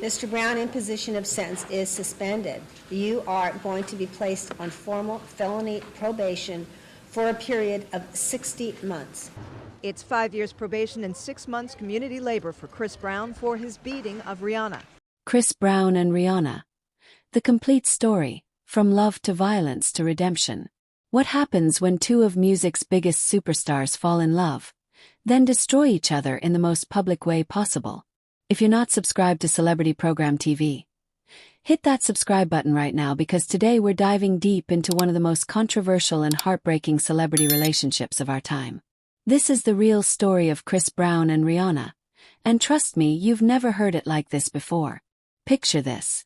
Mr. Brown, in position of sentence, is suspended. You are going to be placed on formal felony probation for a period of 60 months. It's 5 years probation and 6 months community labor for Chris Brown for his beating of Rihanna. Chris Brown and Rihanna. The complete story, from love to violence to redemption. What happens when two of music's biggest superstars fall in love, then destroy each other in the most public way possible? If you're not subscribed to Celebrity Program TV, hit that subscribe button right now, because today we're diving deep into one of the most controversial and heartbreaking celebrity relationships of our time. This is the real story of Chris Brown and Rihanna, and trust me, you've never heard it like this before. Picture this.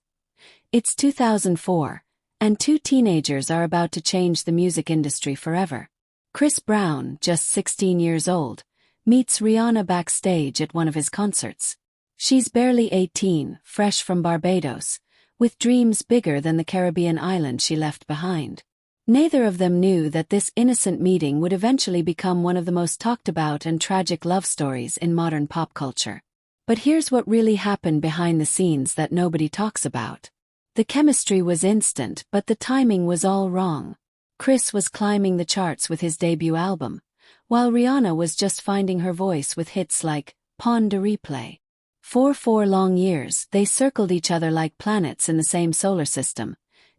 It's 2004, and two teenagers are about to change the music industry forever. Chris Brown, just 16 years old, meets Rihanna backstage at one of his concerts. She's barely 18, fresh from Barbados, with dreams bigger than the Caribbean island she left behind. Neither of them knew that this innocent meeting would eventually become one of the most talked about and tragic love stories in modern pop culture. But here's what really happened behind the scenes that nobody talks about. The chemistry was instant, but the timing was all wrong. Chris was climbing the charts with his debut album, while Rihanna was just finding her voice with hits like Pon de Replay. For 4 long years, they circled each other like planets in the same solar system,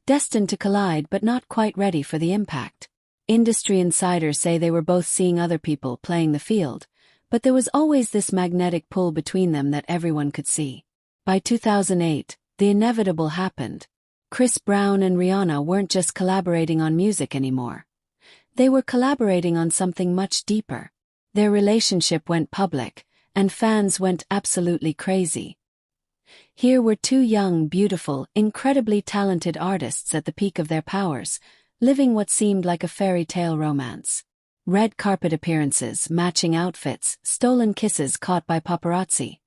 destined to collide but not quite ready for the impact. Industry insiders say they were both seeing other people playing the field, but there was always this magnetic pull between them that everyone could see. By 2008, the inevitable happened. Chris Brown and Rihanna weren't just collaborating on music anymore. They were collaborating on something much deeper. Their relationship went public, and fans went absolutely crazy. Here were two young, beautiful, incredibly talented artists at the peak of their powers, living what seemed like a fairy tale romance. Red carpet appearances, matching outfits, stolen kisses caught by paparazzi.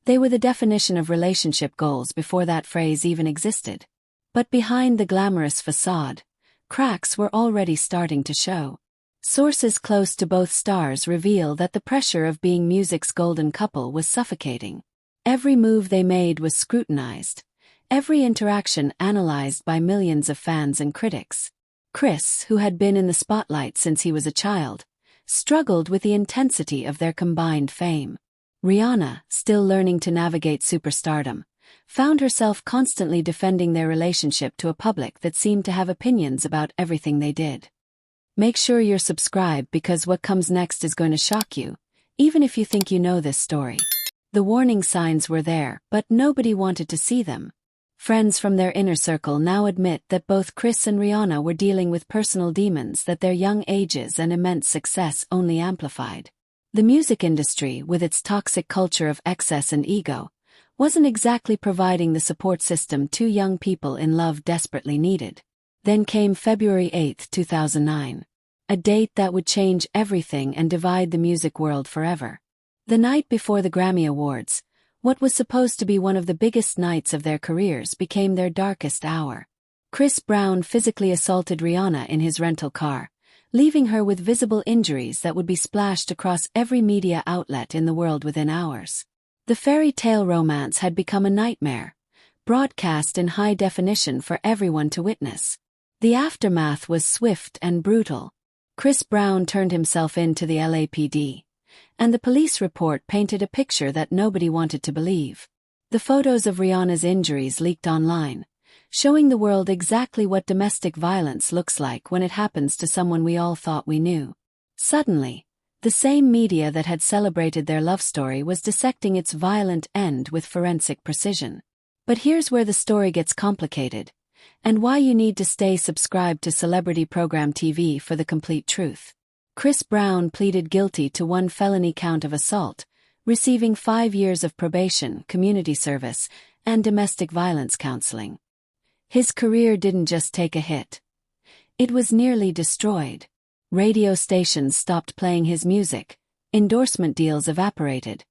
They were the definition of relationship goals before that phrase even existed. But behind the glamorous facade, cracks were already starting to show. Sources close to both stars reveal that the pressure of being music's golden couple was suffocating. Every move they made was scrutinized, every interaction analyzed by millions of fans and critics. Chris, who had been in the spotlight since he was a child, struggled with the intensity of their combined fame. Rihanna, still learning to navigate superstardom, found herself constantly defending their relationship to a public that seemed to have opinions about everything they did. Make sure you're subscribed, because what comes next is going to shock you, even if you think you know this story. The warning signs were there, but nobody wanted to see them. Friends from their inner circle now admit that both Chris and Rihanna were dealing with personal demons that their young ages and immense success only amplified. The music industry, with its toxic culture of excess and ego, wasn't exactly providing the support system two young people in love desperately needed. Then came February 8, 2009. A date that would change everything and divide the music world forever. The night before the Grammy Awards, what was supposed to be one of the biggest nights of their careers became their darkest hour. Chris Brown physically assaulted Rihanna in his rental car, leaving her with visible injuries that would be splashed across every media outlet in the world within hours. The fairy tale romance had become a nightmare, broadcast in high definition for everyone to witness. The aftermath was swift and brutal. Chris Brown turned himself in to the LAPD, and the police report painted a picture that nobody wanted to believe. The photos of Rihanna's injuries leaked online, showing the world exactly what domestic violence looks like when it happens to someone we all thought we knew. Suddenly, the same media that had celebrated their love story was dissecting its violent end with forensic precision. But here's where the story gets complicated, and why you need to stay subscribed to Celebrity Program TV for the complete truth. Chris Brown pleaded guilty to 1 felony count of assault, receiving 5 years of probation, community service, and domestic violence counseling. His career didn't just take a hit. It was nearly destroyed. Radio stations stopped playing his music, endorsement deals evaporated,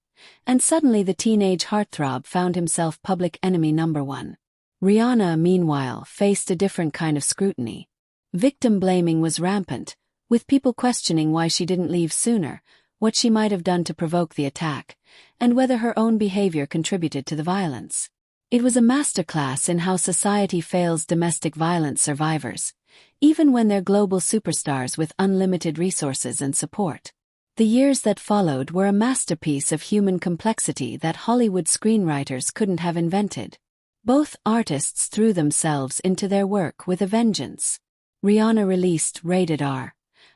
and suddenly the teenage heartthrob found himself public enemy number 1. Rihanna, meanwhile, faced a different kind of scrutiny. Victim blaming was rampant, with people questioning why she didn't leave sooner, what she might have done to provoke the attack, and whether her own behavior contributed to the violence. It was a masterclass in how society fails domestic violence survivors, even when they're global superstars with unlimited resources and support. The years that followed were a masterpiece of human complexity that Hollywood screenwriters couldn't have invented. Both artists threw themselves into their work with a vengeance. Rihanna released Rated R,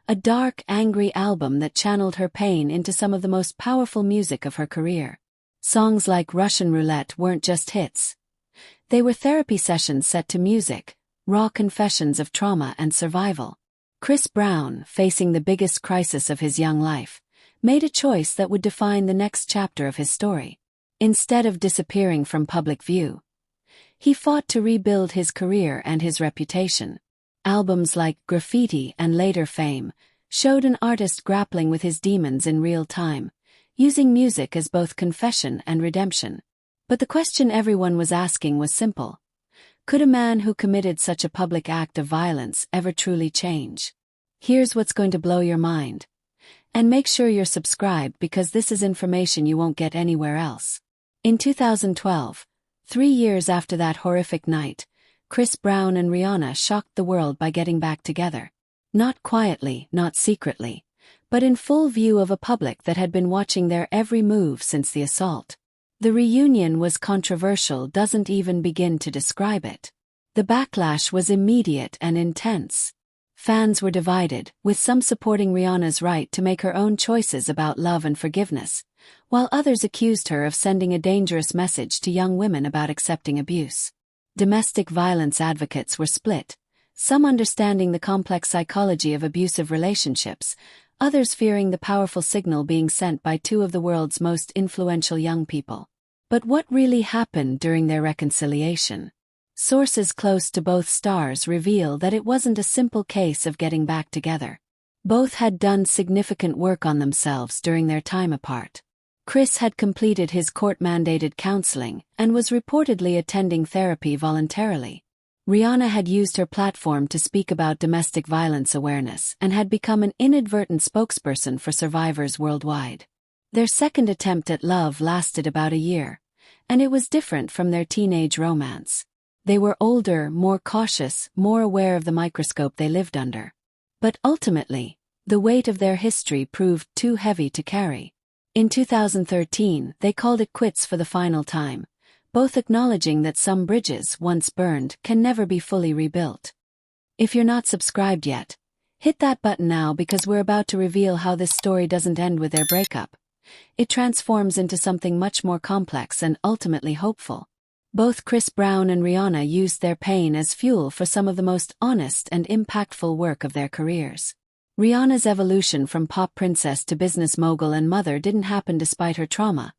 a dark, angry album that channeled her pain into some of the most powerful music of her career. Songs like Russian Roulette weren't just hits. They were therapy sessions set to music, raw confessions of trauma and survival. Chris Brown, facing the biggest crisis of his young life, made a choice that would define the next chapter of his story. Instead of disappearing from public view, he fought to rebuild his career and his reputation. Albums like Graffiti and later Fame showed an artist grappling with his demons in real time, using music as both confession and redemption. But the question everyone was asking was simple. Could a man who committed such a public act of violence ever truly change? Here's what's going to blow your mind. And make sure you're subscribed because this is information you won't get anywhere else. In 2012, 3 years after that horrific night, Chris Brown and Rihanna shocked the world by getting back together. Not quietly, not secretly, but in full view of a public that had been watching their every move since the assault. The reunion was controversial doesn't even begin to describe it. The backlash was immediate and intense. Fans were divided, with some supporting Rihanna's right to make her own choices about love and forgiveness, while others accused her of sending a dangerous message to young women about accepting abuse. Domestic violence advocates were split, some understanding the complex psychology of abusive relationships, others fearing the powerful signal being sent by two of the world's most influential young people. But what really happened during their reconciliation? Sources close to both stars reveal that it wasn't a simple case of getting back together. Both had done significant work on themselves during their time apart. Chris had completed his court-mandated counseling and was reportedly attending therapy voluntarily. Rihanna had used her platform to speak about domestic violence awareness and had become an inadvertent spokesperson for survivors worldwide. Their second attempt at love lasted about a year, and it was different from their teenage romance. They were older, more cautious, more aware of the microscope they lived under. But ultimately, the weight of their history proved too heavy to carry. In 2013, they called it quits for the final time, both acknowledging that some bridges, once burned, can never be fully rebuilt. If you're not subscribed yet, hit that button now because we're about to reveal how this story doesn't end with their breakup. It transforms into something much more complex and ultimately hopeful. Both Chris Brown and Rihanna used their pain as fuel for some of the most honest and impactful work of their careers. Rihanna's evolution from pop princess to business mogul and mother didn't happen despite her trauma.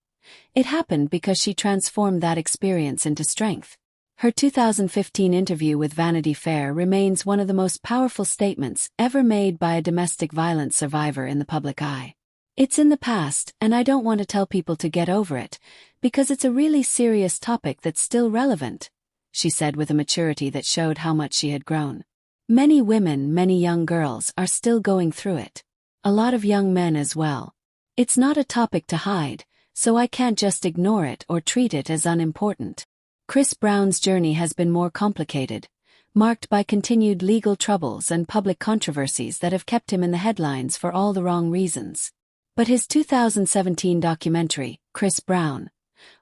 It happened because she transformed that experience into strength. Her 2015 interview with Vanity Fair remains one of the most powerful statements ever made by a domestic violence survivor in the public eye. It's in the past, and I don't want to tell people to get over it, because it's a really serious topic that's still relevant, she said with a maturity that showed how much she had grown. Many women, many young girls are still going through it. A lot of young men as well. It's not a topic to hide, so I can't just ignore it or treat it as unimportant. Chris Brown's journey has been more complicated, marked by continued legal troubles and public controversies that have kept him in the headlines for all the wrong reasons. But his 2017 documentary, Chris Brown,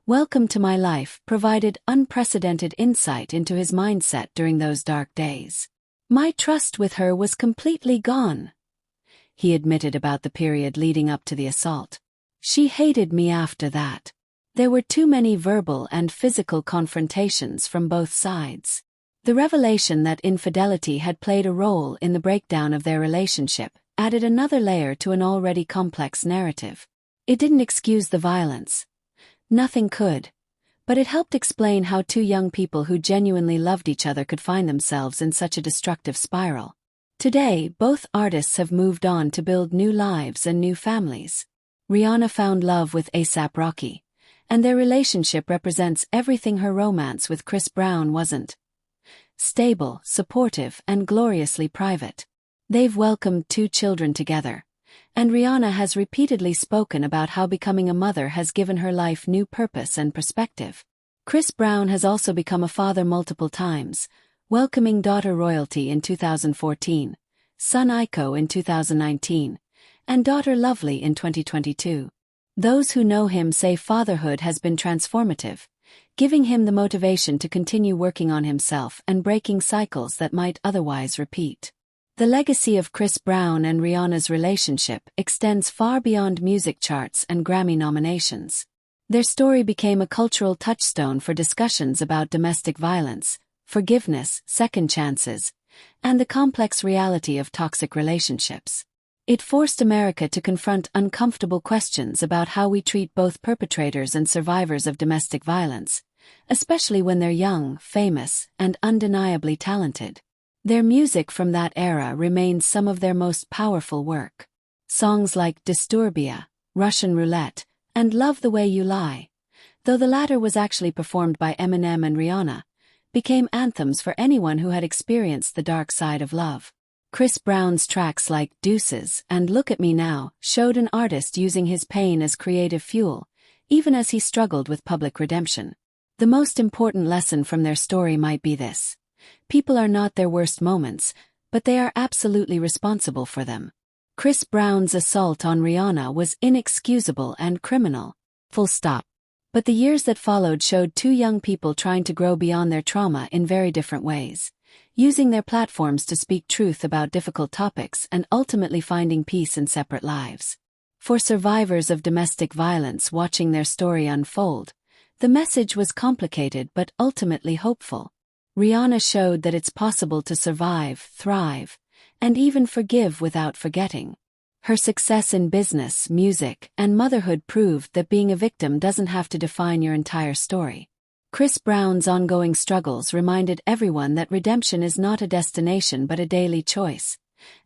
Welcome to My Life, provided unprecedented insight into his mindset during those dark days. My trust with her was completely gone, he admitted about the period leading up to the assault. She hated me after that. There were too many verbal and physical confrontations from both sides. The revelation that infidelity had played a role in the breakdown of their relationship added another layer to an already complex narrative. It didn't excuse the violence. Nothing could. But it helped explain how two young people who genuinely loved each other could find themselves in such a destructive spiral. Today, both artists have moved on to build new lives and new families. Rihanna found love with A$AP Rocky, and their relationship represents everything her romance with Chris Brown wasn't. Stable, supportive, and gloriously private. They've welcomed 2 children together, and Rihanna has repeatedly spoken about how becoming a mother has given her life new purpose and perspective. Chris Brown has also become a father multiple times, welcoming daughter Royalty in 2014, son Aiko in 2019, and daughter Lovely in 2022. Those who know him say fatherhood has been transformative, giving him the motivation to continue working on himself and breaking cycles that might otherwise repeat. The legacy of Chris Brown and Rihanna's relationship extends far beyond music charts and Grammy nominations. Their story became a cultural touchstone for discussions about domestic violence, forgiveness, second chances, and the complex reality of toxic relationships. It forced America to confront uncomfortable questions about how we treat both perpetrators and survivors of domestic violence, especially when they're young, famous, and undeniably talented. Their music from that era remains some of their most powerful work. Songs like Disturbia, Russian Roulette, and Love the Way You Lie, though the latter was actually performed by Eminem and Rihanna, became anthems for anyone who had experienced the dark side of love. Chris Brown's tracks like Deuces and Look at Me Now showed an artist using his pain as creative fuel, even as he struggled with public redemption. The most important lesson from their story might be this: people are not their worst moments, but they are absolutely responsible for them. Chris Brown's assault on Rihanna was inexcusable and criminal. Full stop. But the years that followed showed two young people trying to grow beyond their trauma in very different ways, using their platforms to speak truth about difficult topics and ultimately finding peace in separate lives. For survivors of domestic violence watching their story unfold, the message was complicated but ultimately hopeful. Rihanna showed that it's possible to survive, thrive, and even forgive without forgetting. Her success in business, music, and motherhood proved that being a victim doesn't have to define your entire story. Chris Brown's ongoing struggles reminded everyone that redemption is not a destination but a daily choice,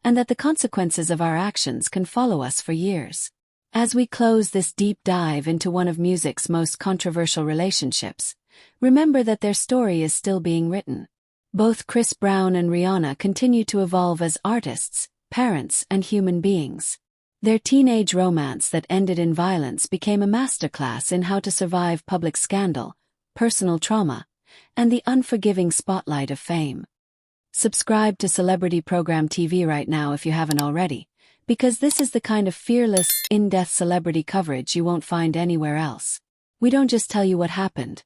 and that the consequences of our actions can follow us for years. As we close this deep dive into one of music's most controversial relationships, remember that their story is still being written. Both Chris Brown and Rihanna continue to evolve as artists, parents, and human beings. Their teenage romance that ended in violence became a masterclass in how to survive public scandal, personal trauma, and the unforgiving spotlight of fame. Subscribe to Celebrity Program TV right now if you haven't already, because this is the kind of fearless, in-depth celebrity coverage you won't find anywhere else. We don't just tell you what happened.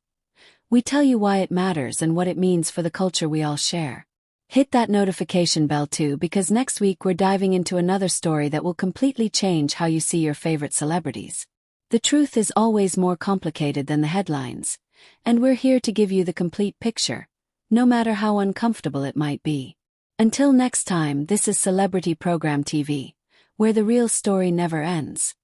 We tell you why it matters and what it means for the culture we all share. Hit that notification bell too, because next week we're diving into another story that will completely change how you see your favorite celebrities. The truth is always more complicated than the headlines, and we're here to give you the complete picture, no matter how uncomfortable it might be. Until next time, this is Celebrity Program TV, where the real story never ends.